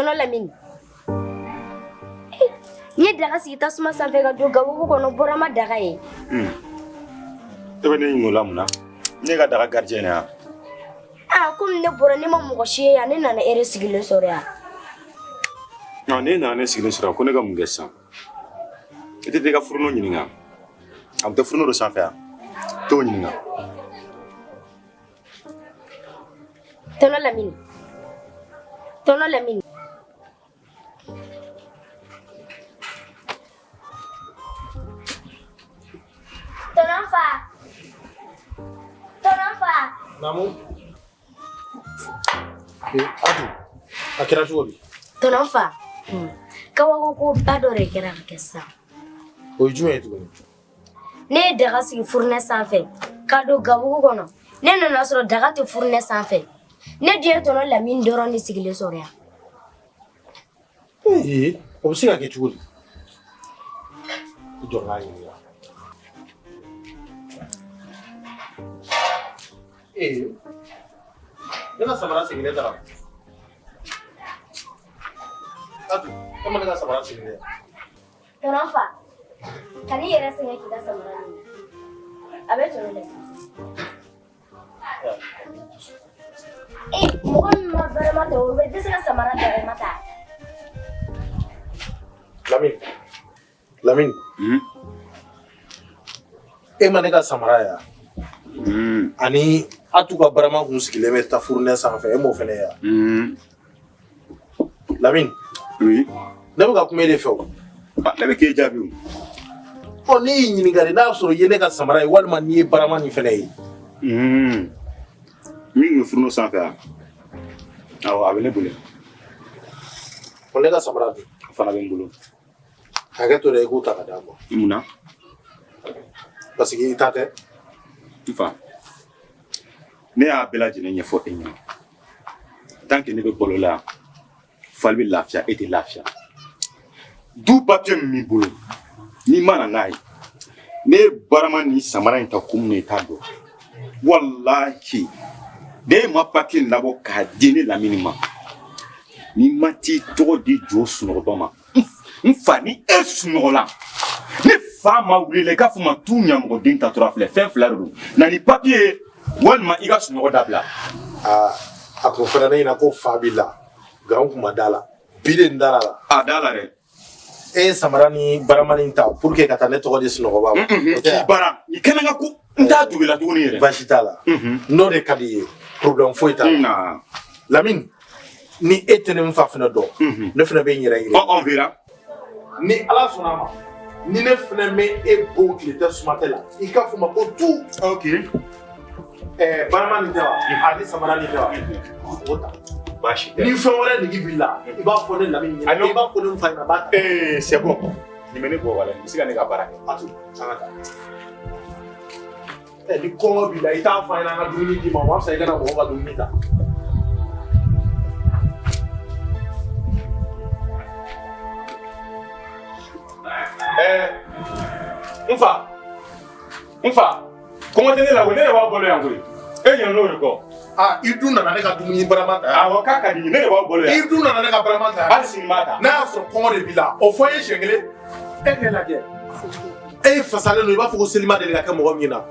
Tono Lamine. Ni daga sigi tasuma sanfɛ ka don gabugu kɔnɔ Burama daga ye. E bɛ ne ɲininka mun na? Ne ka daga gardien ya. Komi ne bɔra ne ma mɔgɔ si ye yan ne nana ere sigilen sɔrɔ yan. Ne nana ne sigilen sɔrɔ ko ne ka mun kɛ sisan? I tɛ ka furunɔ ɲininka. A bɛ tɛ furunɔ dɔ sanfɛ yan. T'o ɲininka. Tono Lamine. Tono Lamine. Tonofa. Namu. Adu. Akira joli. Tonofa. Kawago ko badore kera kessa. O jume tuguni. Ne daga sigi fourne sanfɛ ka do gabugu kɔnɔ. Ne nana sɔrɔ daga tɛ fourne sanfɛ. Ne diɲɛ Tono Lamine dɔrɔn ni sigilen sɔrɔ yan. O bɛ se ka kɛ cogo di? I jɔ n'a ɲininka. Ne ka samara sigilen tara. Adu, e ma ne ka samara sigilen. Tonofa. Kani yɛrɛ sɛgɛn k'i ka samara ɲini. A bɛ Tono dɛ. Mɔgɔ min ma barama ta o bɛ dɛsɛ ka samara barama ta. Lamine. E ma ne ka samara ya. Ani Atu ka barama kun sigilen bɛ ta fourne sanfɛ e m'o fɛnɛ ya. Lamine. Oui. Ne bɛ ka kuma de fɛ o. Ne bɛ k'e jaabi o. Ne y'i ɲininka de n'a sɔrɔ i ye ne ka samara ye walima n'i ye barama nin fɛnɛ ye. Min ye furunɔ sanfɛ yan. Awɔ a bɛ ne bolo. Ko ne ka samara dun? A fana bɛ n bolo. Hakɛ to dɛ i k'o ta ka d'a ma. Mun na? Parce que i ta tɛ. N fa. Ne y'a bɛɛ lajɛlen ɲɛfɔ e ɲɛna. Tant que ne bɛ balo la yan, Fali bɛ lafiya e tɛ lafiya. Du papier min b'i bolo, n'i ma na n'a ye, ne ye barama ni samara in ta kun min i t'a dɔn. Walahi, ne ma papier labɔ k'a di ne Lamini ma. N'i ma t'i tɔgɔ di jo sunɔgɔtɔ ma, n fa ni e sunɔgɔla, ne fa ma wele k'a fɔ ma t'u ɲɛmɔgɔden ta tora filɛ fɛn fila de don. Na ni papier walima i ka sunɔgɔ dabila. A kun fɛnɛ ne ɲɛna ko fa b'i la nka n kun ma da la bi de n dara la. A da la dɛ. E ye samara ni barama ni ta pour que ka taa ne tɔgɔ di sunɔgɔba ma. K'i bara i kɛnɛ ka ko n t'a dugu la tuguni yɛrɛ. Baasi t'a la. N'o de ka di i ye problème foyi t'a la. Lamine ni e tɛ ne n fa fɛnɛ dɔn ne fɛnɛ bɛ n yɛrɛ yira. On verra. Ni Ala sɔnna a ma ni ne fɛnɛ bɛ e bon tile tɛ sumatɛ la i ka fɔ ma ko tout. Ok. Barama ni tɛ wa ani samara ni tɛ wa o ta. Baasi tɛ. Ni fɛn wɛrɛ nigi b'i la i b'a fɔ ne Lamine ɲɛna i b'a fɔ ne n fa ɲɛna b'a ta. C'est bon. Nin bɛ ne bɔ wala n bɛ se ka ne ka baara kɛ. Atu an ka taa. Ni kɔngɔ b'i la i t'a fɔ an ɲɛna an ka dumuni d'i ma o b'a fisa i kana mɔgɔw ka dumuni ta. N fa kɔngɔ tɛ ne la koyi ne de b'aw balo yan koyi e ɲinɛ n'o de kɔ. I dun nana ne ka dumuni barama ta. Awɔ k'a ka di ne de b'aw balo yan. I dun nana ne ka barama ta. Hali sini n b'a ta. N'a y'a sɔrɔ kɔngɔ de b'i la o fɔ n ye siɲɛ kelen e k'e lajɛ e fasalen don i b'a fɔ ko selima deli ka kɛ mɔgɔ min na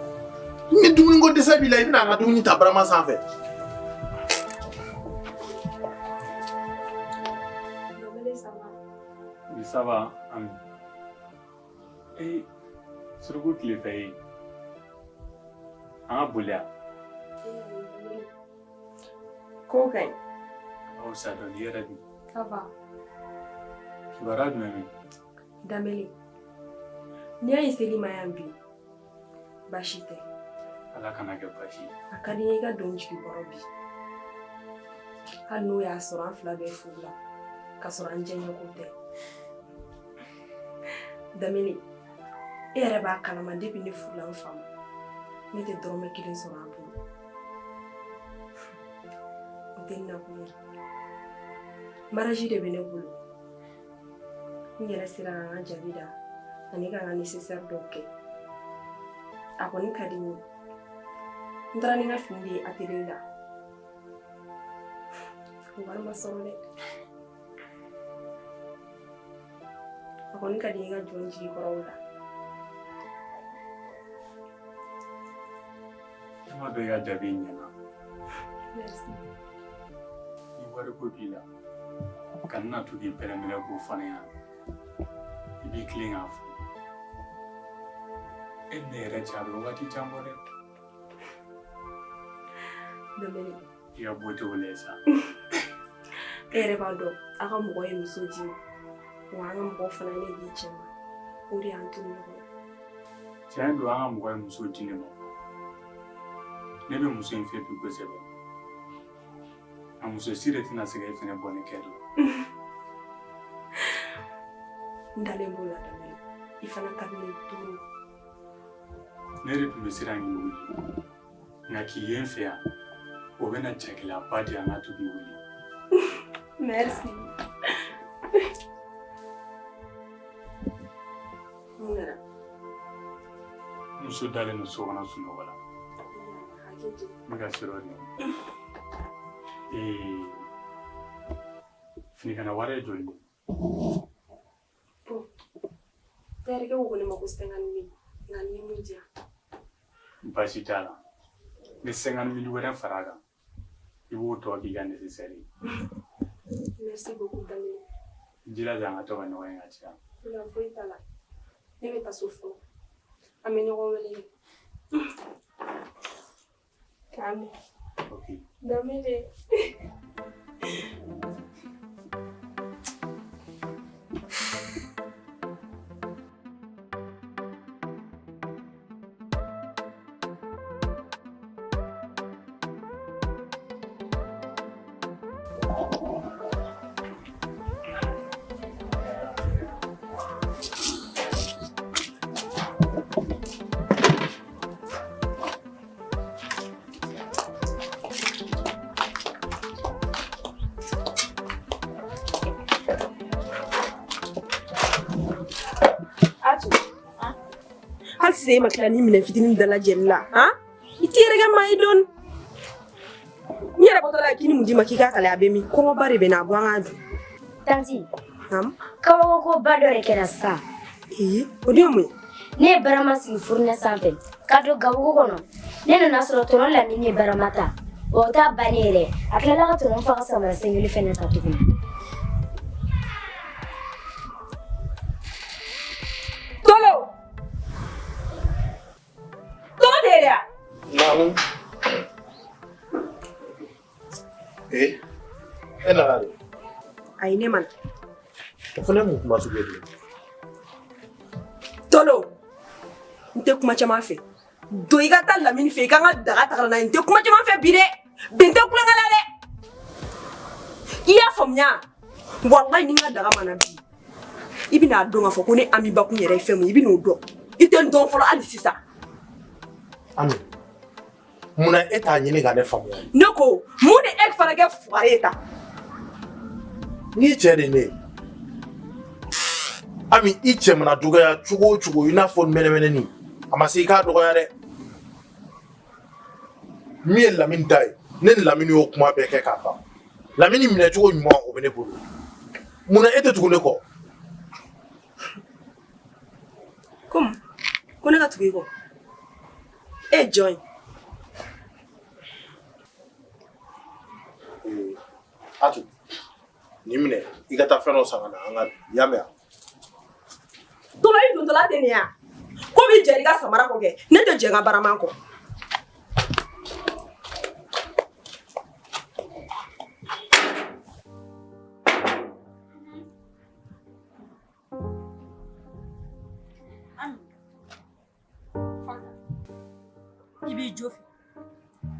ni dumuni ko dɛsɛ b'i la i bɛna an ka dumuni ta barama sanfɛ. Ça va, Ami. Surtout qu'il est fait. En boulia. Coquin. Oh, ça donne hier. Ça va. Tu vas rendre même. Dameli. Ni a iseli mayambi. Bashite. Ala kana ke bashi. Akadi ga don jigi borobi. Hanu ya sura fla be fula. Ka sura njenya ko te. Dameli. Ere ba kalama depuis ne fula en femme. Ne te dorme kilin sura bu. Denna ko. Maraji de bene bulu. Ni yɛrɛ sera ka n ka jabi da ani ka n ka nécessaire dɔw kɛ a kɔni ka di n ye n taara ni n ka fini de ye atelier la o wari ma sɔrɔ dɛ kɔni ka di n ye ka jɔn jigi kɔrɔw la. Ne ma dɔn i ka jaabi ɲɛna. Merci. Ni wari ko b'i la ka na to k'i pɛrɛnpɛrɛn k'o fana ɲɛna i b'i tilen k'a fɔ e ne yɛrɛ cɛ a bɛ wagati jan bɔ dɛ. Dɔmɛni. I ka bɔ cogo lajɛ sa. E yɛrɛ b'a dɔn a ka mɔgɔ ye muso di ma wa an ka mɔgɔ fana ne di cɛ ma o de y'an to ɲɔgɔn na. Tiɲɛ don an ka mɔgɔ ye muso di ne ma. Ne bɛ muso in fɛ bi kosɛbɛ. A muso si de tɛna se ka e fɛnɛ bɔ ne kɛ don. N dalen b'o la Dɔmɛni. I fana ka di ne turu. Ne de tun bɛ siran k'i wuli nka k'i ye n fɛ yan o bɛna cɛkɛlaba di an ka to k'i wuli. Merci. Mun kɛra? Muso dalen don so kɔnɔ sunɔgɔ la. N bɛ ka sira o de ma. Finikana wari ye joli ye? Terikɛ ko ne ma ko 50 000 nka ni mun diya. Baasi t'a la. Ni 50 000 wɛrɛ fara a kan i b'o tɔ k'i ka nécessaire ye. Merci beaucoup Dɔmɛni. Jilaja an ka to ka ɲɔgɔn ye ka caya. Ola foyi t'a la. Ne bɛ taa so fɔlɔ. An bɛ ɲɔgɔn wele. K'an mɛn. Ok. Dɔmɛni. Hali sisan e ma tila ni minɛn fitinin dalajɛli la han i t'i yɛrɛ kɛ maa ye dɔɔni n yɛrɛ bɔtɔla ye kini mun d'i ma k'i k'a kalaya a bɛ min kɔngɔba de bɛ n'a bɔ an k'a dun. Tanti, Naam. kabako ba dɔ de kɛra sisan. O de ye mun ye? Ne ye barama sigi furunɛ sanfɛ ka don gabugu kɔnɔ. Ne nana sɔrɔ tɔnɔ Lamini ye barama ta. O t'a bannen yɛrɛ a tilala ka tɔnɔ fa ka samara senkeli fɛnɛ ta tuguni. Tolo de yɛrɛ ya? Naamu. E nana de. Ayi ne ma na. O fana mun kuma sugu ye de. Tolo n tɛ kuma caman fɛ don i ka taa Lamini fɛ i ka n ka daga ta ka na n tɛ kuma caman fɛ bi dɛ bi n tɛ kulonkɛ la dɛ i y'a faamuya walayi ni n ka daga mana bi i bɛna dɔn k'a fɔ ko ne Ami bakun yɛrɛ ye fɛn mun ye i bɛn'o dɔn i tɛ n dɔn fɔlɔ hali sisan. Ami, munna e t'a ɲini ka ne faamuya? Ne ko mun de e fana kɛ fugari ye tan? N'i cɛ de ne ye. Ami, i cɛ mana dɔgɔya cogo o cogo i n'a fɔ mɛnɛmɛnɛni a ma se i k'a dɔgɔya dɛ. Min ye Lamini ta ye ne ni Lamini y'o kuma bɛɛ kɛ k'a ban. Lamini minɛ cogo ɲuman o bɛ ne bolo. Munna e tɛ tugu ne kɔ? Ko ne ka tugu i kɔ? E ye jɔn ye? Atu, nin minɛ i ka taa fɛn dɔ san ka na an ka i y'a mɛn wa? Tolo i dontɔla tɛ nin ye wa? Ko b'i jɛ i ka samara kɔ kɛ ne tɛ jɛ n ka barama kɔ. I b'i jo fɛ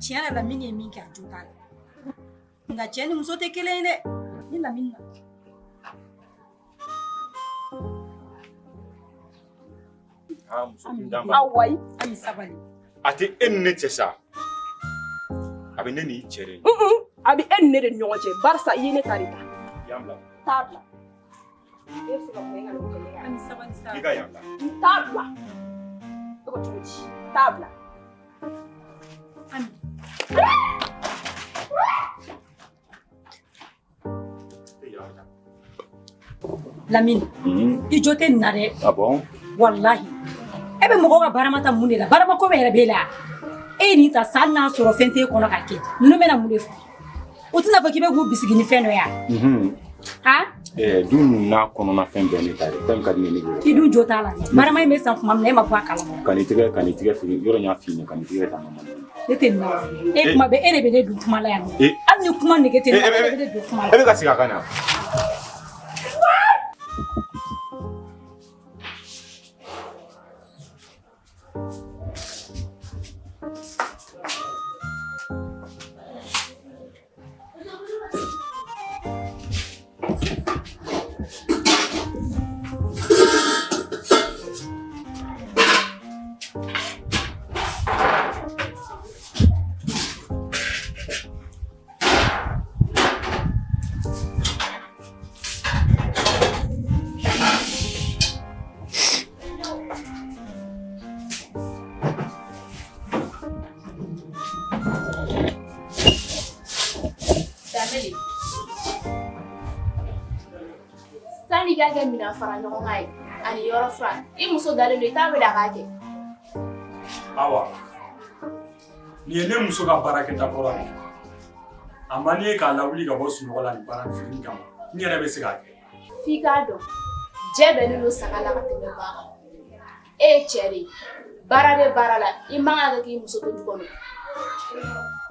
tiɲɛ yɛrɛ la min ye min kɛ a jo t'a la nka cɛ ni muso tɛ kelen ye dɛ ni Lamini na Awayi. Ami sabali. A tɛ e ni ne cɛ sa. A bɛ ne n'i cɛ de. A bɛ e ni ne de ni ɲɔgɔn cɛ barisa i ye ne ta de ta. Yan bila. T'a bila. E bɛ se ka fɔ e ka nin kɛ ne kan. Ami sabali sa. I ka yan bila. N t'a bila. E ko cogo di? T'a bila. Ami. E yan bila. Lamine. I jo tɛ nin na dɛ. Ah bon? Wallahi. E bɛ mɔgɔw ka baramata mun de la? Barama ko bɛ yɛrɛ b'e la. E ni ta sa n'a sɔrɔ fɛn t'e kɔnɔ ka kɛ. Ninnu bɛna mun de fɔ? O tɛna fɔ k'i bɛ k'u bisigi ni fɛn dɔ ye. Ha? Dun n'a kɔnɔna fɛn bɛɛ ne ta ye. Fɛn ka di ne bolo. I dun jo t'a la. Barama in bɛ san tuma min na e ma bɔ a kalama. Kan'i tigɛ fili yɔrɔ n y'a f'i ɲɛ kan'i tigɛ ta mama. Ne tɛ nin na. E kuma bɛ e de bɛ ne dun kuma la yan. Hali ni kuma nege tɛ ne la e de bɛ ne dun kuma la. E bɛ ka segin a kan na. Sani ka kɛ mina fara ɲɔgɔn kan ye ani yɔrɔ fura I muso dalen don I t'a wele a k'a kɛ. Awa nin ye ne muso ka baarakɛta kɔrɔ de a man di e k'a lawuli ka bɔ sunɔgɔ la nin baara nin fitini kama n yɛrɛ bɛ se k'a kɛ. F'i k'a dɔn jɛ bɛnnen don saga la ka tɛmɛ ba kan. E ye cɛ de ye baara bɛ baara la I man kan ka kɛ k'i muso to du kɔnɔ.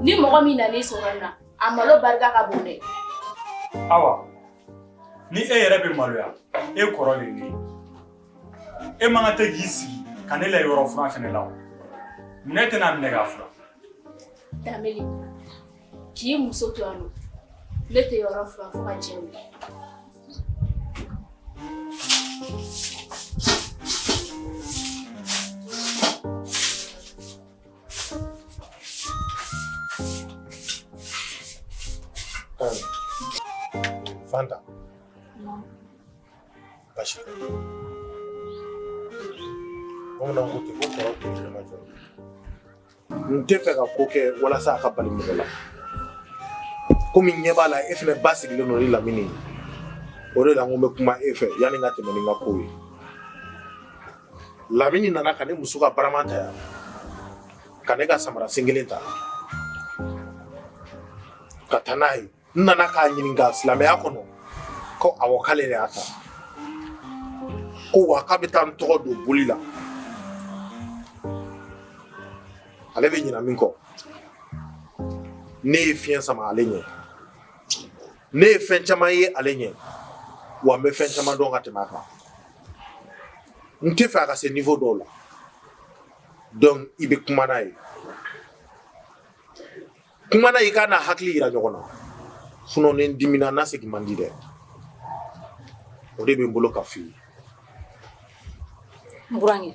Ni mɔgɔ min nan'i sɔrɔ nin na a malo barika ka bon dɛ. Awa ni e yɛrɛ bɛ maloya e kɔrɔ de ne e man ka tɛ k'i sigi ka ne la yɔrɔ fura fɛnɛ la o ne tɛna minɛ k'a fura. Dameli k'i muso to yan nɔ ne tɛ yɔrɔ fura fo ka jɛ wuli. Fanta. Basi. Ona ngote ko kɔrɔ ko tɛmɛ jɔ. N tɛ fɛ ka ko kɛ walasa a ka bali mɔgɔ la. Komi ɲɛ b'a la e fɛnɛ ba sigilen don ni Lamini ye. O de la n ko n bɛ kuma e fɛ yanni n ka tɛmɛ ni n ka ko ye. Lamini nana ka ne muso ka barama ta yan. Ka ne ka samara sen kelen ta. Ka taa n'a ye. N nana k'a ɲininka silamɛya kɔnɔ ko awɔ k'ale de y'a ta. Ko wa k'a bɛ taa n tɔgɔ don boli la. Ale bɛ ɲina min kɔ. Ne ye fiɲɛ sama ale ɲɛ. Ne ye fɛn caman ye ale ɲɛ. Wa n bɛ fɛn caman dɔn ka tɛmɛ a kan. N tɛ fɛ a ka se niveau dɔw la. Donc I bɛ kuma n'a ye. Kuma n'a ye I k'a n'a hakili yira ɲɔgɔn na. Sinon ni n dimina n'a segin man di dɛ. O de bɛ n bolo ka f'i ye. N burankɛ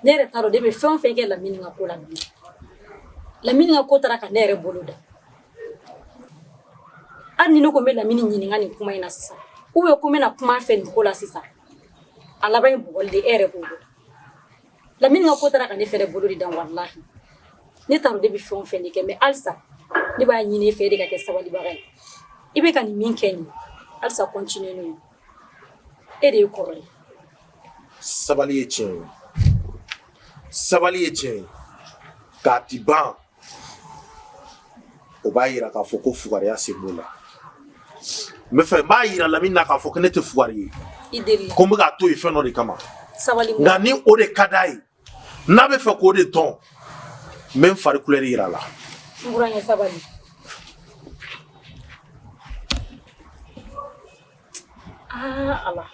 ne yɛrɛ t'a dɔn de bɛ fɛn o fɛn kɛ Lamini ka ko la bi Lamini ka ko taara ka ne yɛrɛ bolo da hali ni ne ko n bɛ Lamini ɲininka nin kuma in na sisan ou bien ko n bɛna kuma fɛ nin ko la sisan a laban ye bugɔli de e yɛrɛ b'o dɔn Lamini ka ko taara ka ne fɛnɛ bolo de dan walahi ne t'a dɔn de bɛ fɛn o fɛn de kɛ mais halisa ne b'a ɲini e fɛ e de ka kɛ sabalibaga ye I bɛ ka nin min kɛ nin halisa continuer n'o ye e de ye kɔrɔ ye. Sabali ye tiɲɛ ye. Sabali ye tiɲɛ ye. K'a ti ban o b'a yira k'a fɔ ko fugariya sen b'o la. N b'a yira Lamini na k'a fɔ ko ne tɛ fugari ye. I deli la. Ko n bɛ k'a to yen fɛn dɔ de kama. Sabali nka ni o de ka d'a ye n'a bɛ fɛ k'o de dɔn n bɛ n fari couleur yira a la. N burankɛ sabali. Allah.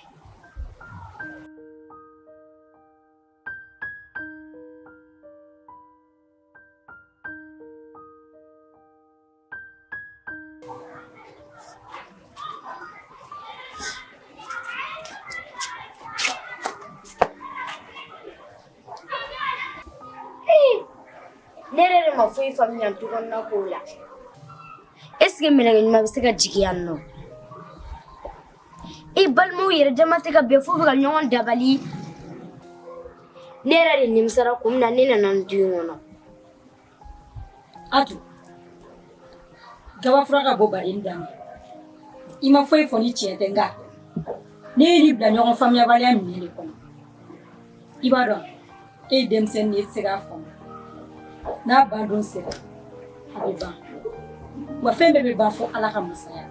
Ne yɛrɛ de ma foyi faamuya du kɔnɔna kow la. Est ce que mɛlɛkɛ ɲuman bɛ se ka jigin yan nɔ? I balimaw yɛrɛ dama tɛ ka bɛn fo bɛ ka ɲɔgɔn dabali. Ne yɛrɛ de nimisara kun min na ne nana n du in kɔnɔ. Atu. Gaba fura ka bɔ bari n da ma. I ma foyi fɔ ni tiɲɛ tɛ nka Ne li bila ɲɔgɔn faamuyabaliya minɛ de kɔnɔ i b'a dɔn e ye denmisɛnnin ye i tɛ se k'a faamu n'a ban don sera a bɛ ban wa fɛn bɛɛ bɛ ban fo Ala ka masaya.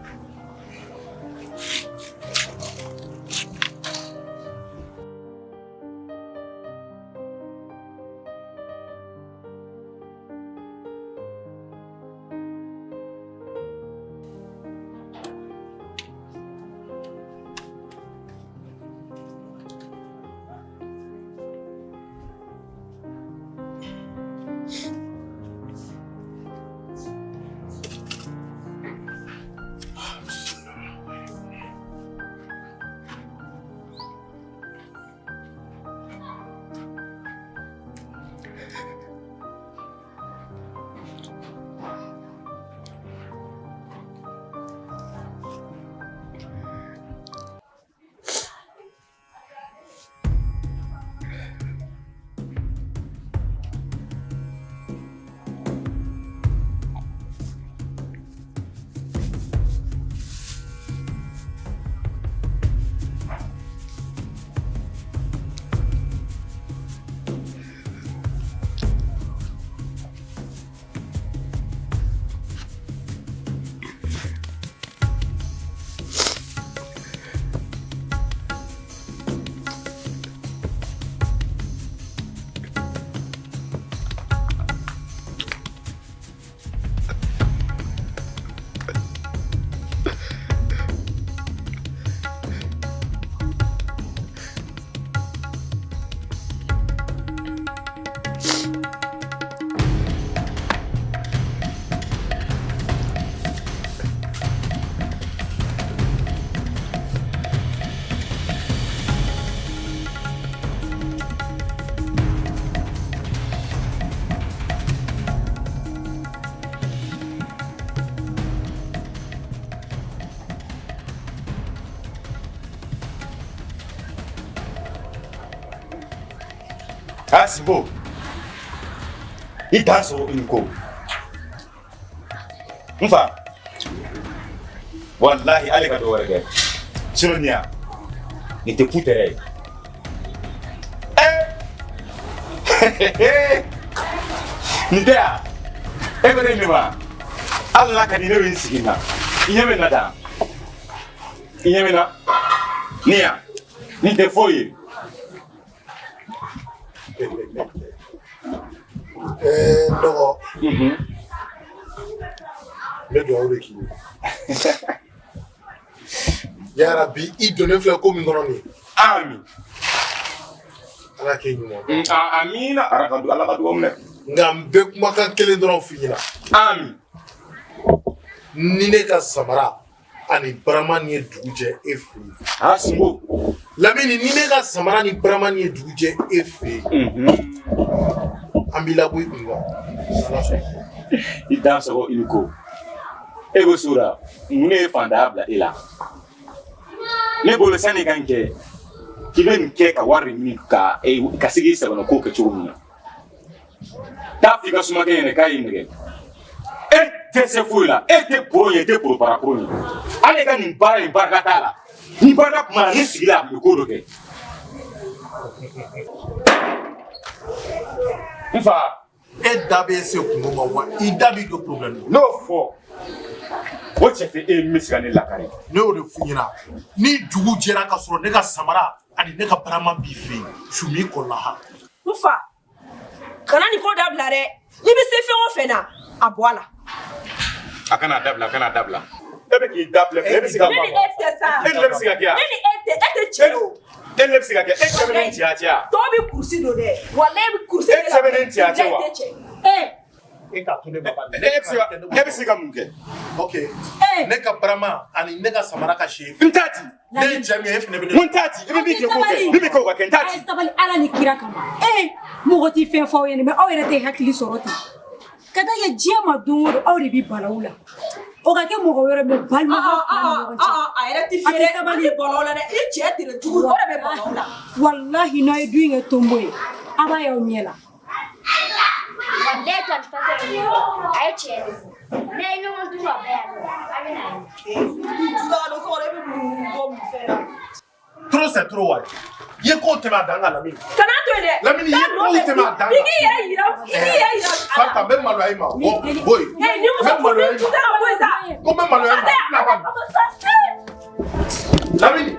Asibo, ita so inko. Mfa, wallahi ale ka do warga. Sunya, ni te putere. Ni dia. Ebere mi wa. Allah ka ni ne sigina. Inyeme na da. Inyeme na. Nia. Ni te foyi. Dogo. Me do awre ki. Ya Rabbi, I donne fle ko mi ngono ni. Amin. Ala ke nyumo. Amina, arakadu ala kadu omne. Ngam be kuma kan kele doron finyina. Amin. Ni ne ka samara ani Brahma ni duje efi. Asibo. Lamini ni ne ka samara ni Brahma ni duje efi. Ambila bui kunga. Ita so inko. Ego sura, mune fandabla ila. Ne bolo sani kanke. Kiben ke ka wari ni ka ka sigi sa no ko ka chumi. Ta fika suma ke ne kai ne. Te se fuila, te boye te pro para pro ni. Ale ka ni para ni para tala. Ni para kuma ni sigila ko do ke. Mfa dabe se kungo wa I dabi do problem. No for. What if miskani lakari? No de funyina. Ni dugu jera ka soro ne ka samara ani ne ka Brahma bi fe. Shumi ko laha. Mfa. Kana ni ko dabla re. Ni bi se fe o fe na. Aboala. Akana dabla. Ebe ki dabla. Ebe siga Ni sa. Ebe siga kia. Ni ete chelo. Ebe siga kia. Ebe chia. To bi kursi do de. Wala bi kursi de. Ebe chia wa. Eka tune baba. Ebe siga munke. Okay. Ne ka Brahma ani ne ka samara ka chef. Ntati. Ne jami ef ne be. Muntati. Ibi ke ko ke. Ibi ko ka ntati. Sabali ala ni kira kama. Mugoti fe fo yene me o yene te hakili soroti. Kada ye jema dungo o ri bi balawula. O ka ke mogo yoro me balma. Ayere ti fere sabali balawula de. I che ti re tugu ko be balawula. Wallahi no e doing a tomboy. Aba ya onyela. Wallahi kan fata ni. Ai che ni. Ne no mo duwa be ya. Amina. Tuga do ko re bi go mi fere. c'est trop ouais. Ye ko tema danga la mini. Kana to ide. La mini ye ko tema danga. Igi yira. Fanta même malo ay ma. Boy. Eh ni muso ko ni tuta ko esa. Ko même malo ay ma. La mini.